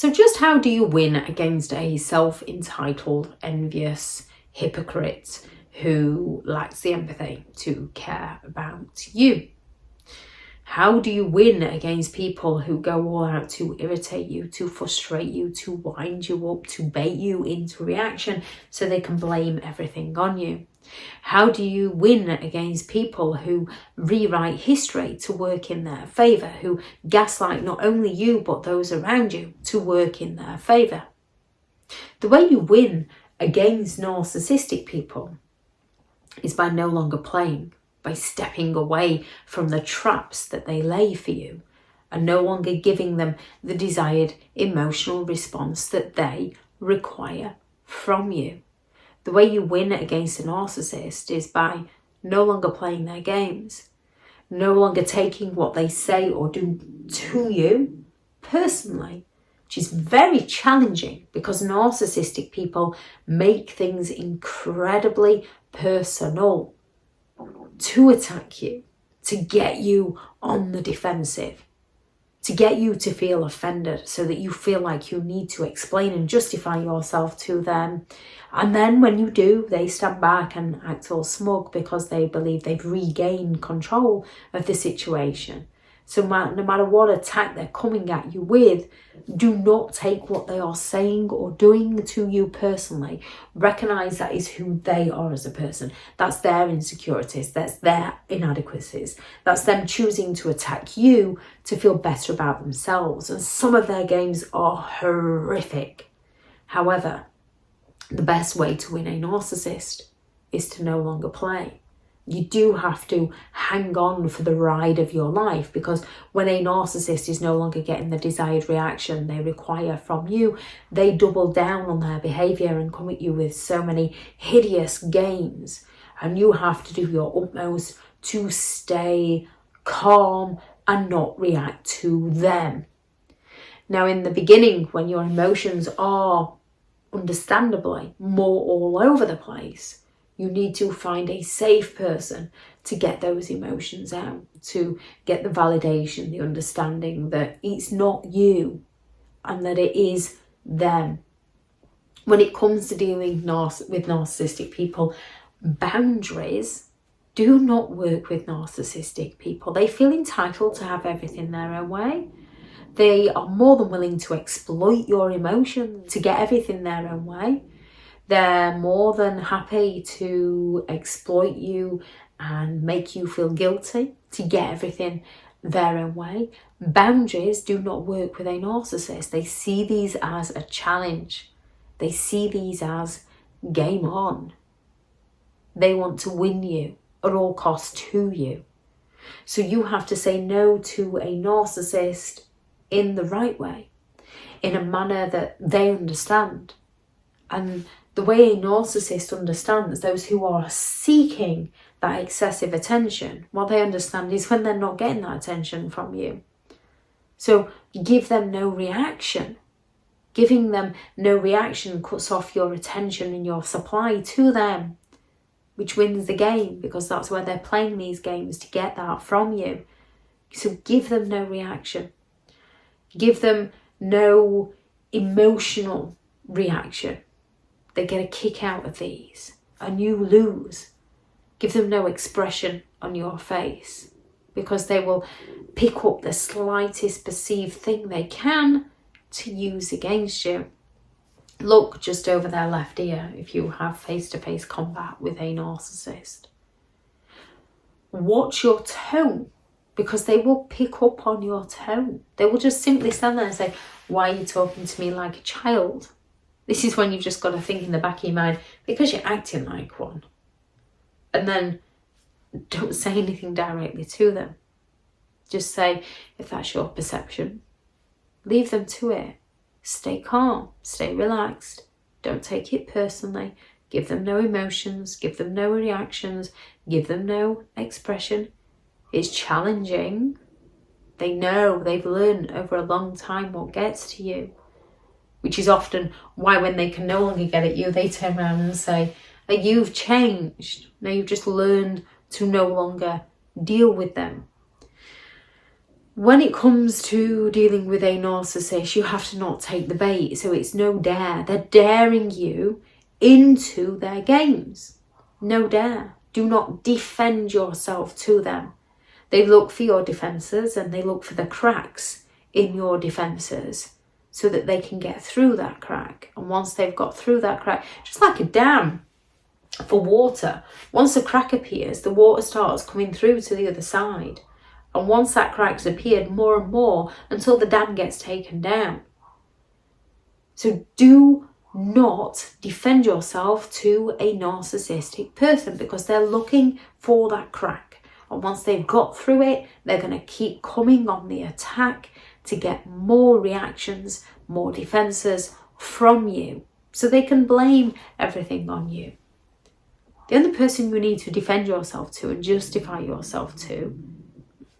So just how do you win against a self-entitled, envious hypocrite who lacks the empathy to care about you? How do you win against people who go all out to irritate you, to frustrate you, to wind you up, to bait you into reaction so they can blame everything on you? How do you win against people who rewrite history to work in their favour, who gaslight not only you but those around you to work in their favour? The way you win against narcissistic people is by no longer playing, by stepping away from the traps that they lay for you and no longer giving them the desired emotional response that they require from you. The way you win against a narcissist is by no longer playing their games, no longer taking what they say or do to you personally, which is very challenging because narcissistic people make things incredibly personal to attack you, to get you on the defensive, to get you to feel offended so that you feel like you need to explain and justify yourself to them. And then when you do, they stand back and act all smug because they believe they've regained control of the situation. So no matter what attack they're coming at you with, do not take what they are saying or doing to you personally. Recognize that is who they are as a person. That's their insecurities. That's their inadequacies. That's them choosing to attack you to feel better about themselves. And some of their games are horrific. However, the best way to win a narcissist is to no longer play. You do have to hang on for the ride of your life, because when a narcissist is no longer getting the desired reaction they require from you, they double down on their behaviour and come at you with so many hideous games. And you have to do your utmost to stay calm and not react to them. Now, in the beginning, when your emotions are understandably more all over the place, you need to find a safe person to get those emotions out, to get the validation, the understanding that it's not you and that it is them. When it comes to dealing with narcissistic people, boundaries do not work with narcissistic people. They feel entitled to have everything their own way. They are more than willing to exploit your emotions to get everything their own way. They're more than happy to exploit you and make you feel guilty to get everything their own way. Boundaries do not work with a narcissist. They see these as a challenge. They see these as game on. They want to win you at all costs to you. So you have to say no to a narcissist in the right way, in a manner that they understand. And the way a narcissist understands those who are seeking that excessive attention, what they understand is when they're not getting that attention from you. So give them no reaction. Giving them no reaction cuts off your attention and your supply to them, which wins the game, because that's where they're playing these games to get that from you. So give them no reaction. Give them no emotional reaction. They get a kick out of these and you lose. Give them no expression on your face, because they will pick up the slightest perceived thing they can to use against you. Look just over their left ear if you have face-to-face combat with a narcissist. Watch your tone, because they will pick up on your tone. They will just simply stand there and say, "Why are you talking to me like a child?" This is when you've just got to think in the back of your mind, because you're acting like one. And then don't say anything directly to them. Just say, if that's your perception, leave them to it. Stay calm, stay relaxed. Don't take it personally. Give them no emotions, give them no reactions, give them no expression. It's challenging. They know, they've learned over a long time what gets to you. Which is often why when they can no longer get at you, they turn around and say, "You've changed. Now you've just learned to no longer deal with them." When it comes to dealing with a narcissist, you have to not take the bait. So it's no dare. They're daring you into their games. No dare. Do not defend yourself to them. They look for your defences and they look for the cracks in your defences so that they can get through that crack. And once they've got through that crack, just like a dam for water, once a crack appears, the water starts coming through to the other side. And once that crack's appeared, more and more until the dam gets taken down. So do not defend yourself to a narcissistic person because they're looking for that crack. And once they've got through it, they're going to keep coming on the attack to get more reactions, more defences from you. So they can blame everything on you. The only person you need to defend yourself to and justify yourself to,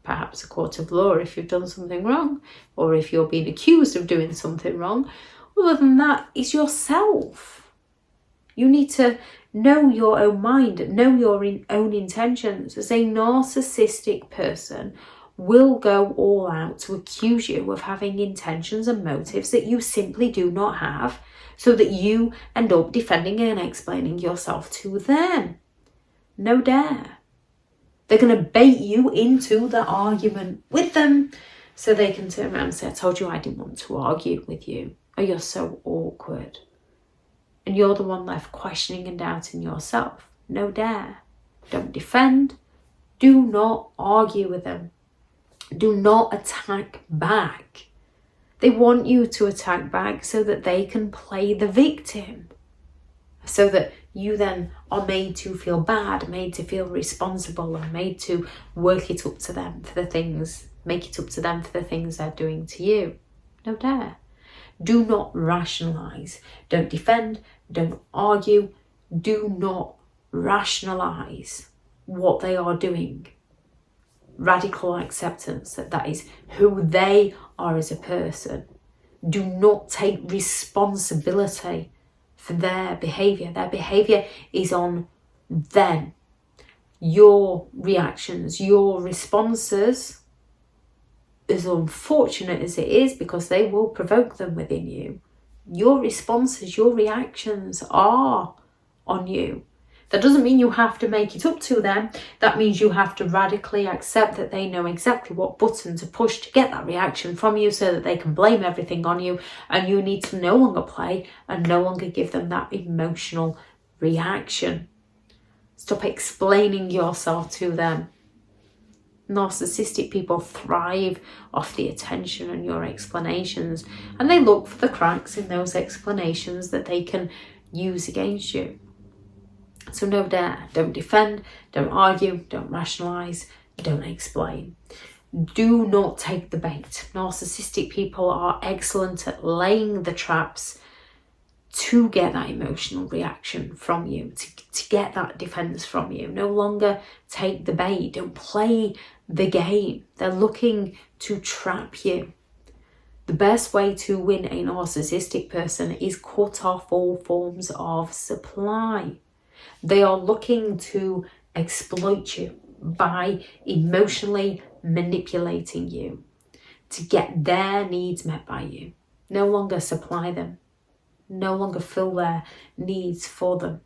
perhaps a court of law if you've done something wrong, or if you're being accused of doing something wrong, other than that, is yourself. You need to know your own mind, know your own intentions. As a narcissistic person will go all out to accuse you of having intentions and motives that you simply do not have, so that you end up defending and explaining yourself to them. No dare. They're going to bait you into the argument with them so they can turn around and say, I told you I didn't want to argue with you. Oh, you're so awkward. And you're the one left questioning and doubting yourself. No dare. Don't defend. Do not argue with them. Do not attack back. They want you to attack back so that they can play the victim. So that you then are made to feel bad, made to feel responsible, and made to work it up to them for the things, make it up to them for the things they're doing to you. No dare. Do not rationalise. Don't defend. Don't argue. Do not rationalise what they are doing. Radical acceptance that is who they are as a person. Do not take responsibility for their behaviour. Their behaviour is on them. Your reactions, your responses, as unfortunate as it is, because they will provoke them within you, your responses, your reactions are on you. That doesn't mean you have to make it up to them. That means you have to radically accept that they know exactly what button to push to get that reaction from you so that they can blame everything on you, and you need to no longer play and no longer give them that emotional reaction. Stop explaining yourself to them. Narcissistic people thrive off the attention and your explanations, and they look for the cracks in those explanations that they can use against you. So no dare. Don't defend, don't argue, don't rationalise, don't explain. Do not take the bait. Narcissistic people are excellent at laying the traps to get that emotional reaction from you, to get that defence from you. No longer take the bait. Don't play the game. They're looking to trap you. The best way to win a narcissistic person is cut off all forms of supply. They are looking to exploit you by emotionally manipulating you to get their needs met by you. No longer supply them. No longer fill their needs for them.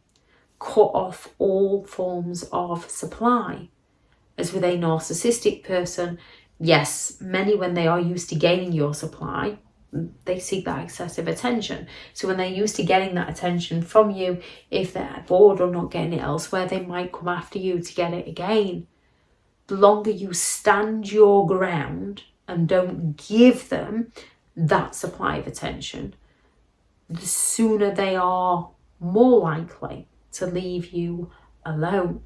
Cut off all forms of supply. As with a narcissistic person, yes, many, when they are used to gaining your supply, they seek that excessive attention. So when they're used to getting that attention from you, if they're bored or not getting it elsewhere, they might come after you to get it again. The longer you stand your ground and don't give them that supply of attention, the sooner they are more likely to leave you alone.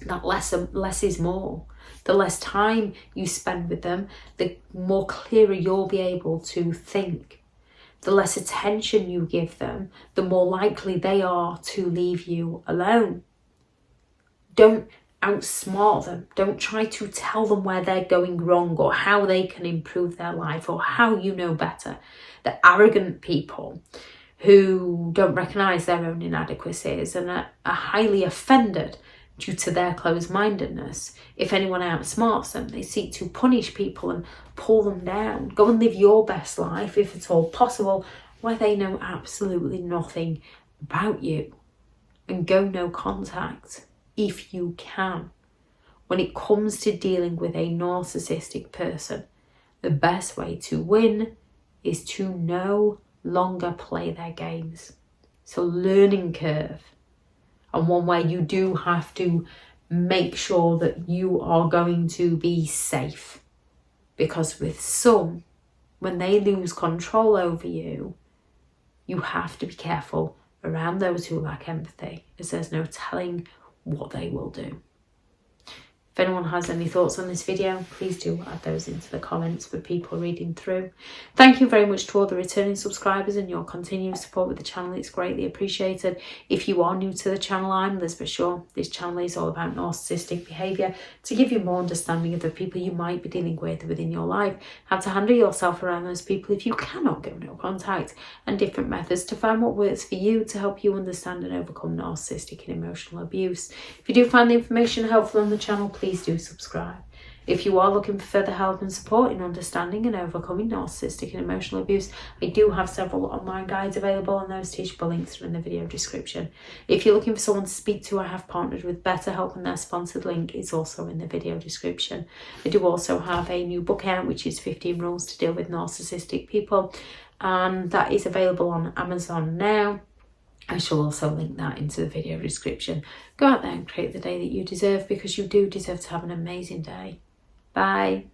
That less is more. The less time you spend with them, the more clearer you'll be able to think. The less attention you give them, the more likely they are to leave you alone. Don't outsmart them. Don't try to tell them where they're going wrong or how they can improve their life or how you know better. The arrogant people who don't recognise their own inadequacies and are highly offended due to their closed-mindedness. If anyone outsmarts them, they seek to punish people and pull them down. Go and live your best life, if at all possible, where they know absolutely nothing about you. And go no contact if you can. When it comes to dealing with a narcissistic person, the best way to win is to no longer play their games. So learning curve, and one where you do have to make sure that you are going to be safe. Because with some, when they lose control over you, you have to be careful around those who lack empathy, as there's no telling what they will do. If anyone has any thoughts on this video, please do add those into the comments for people reading through. Thank you very much to all the returning subscribers and your continued support with the channel. It's greatly appreciated. If you are new to the channel, I'm Elizabeth Shaw. This channel is all about narcissistic behaviour to give you more understanding of the people you might be dealing with within your life, how to handle yourself around those people if you cannot go no contact, and different methods to find what works for you to help you understand and overcome narcissistic and emotional abuse. If you do find the information helpful on the channel, please do subscribe. If you are looking for further help and support in understanding and overcoming narcissistic and emotional abuse, I do have several online guides available, and those teachable links are in the video description. If you're looking for someone to speak to, I have partnered with BetterHelp, and their sponsored link is also in the video description. I do also have a new book out, which is 15 Rules to Deal with Narcissistic People, and that is available on Amazon now. I shall also link that into the video description. Go out there and create the day that you deserve, because you do deserve to have an amazing day. Bye.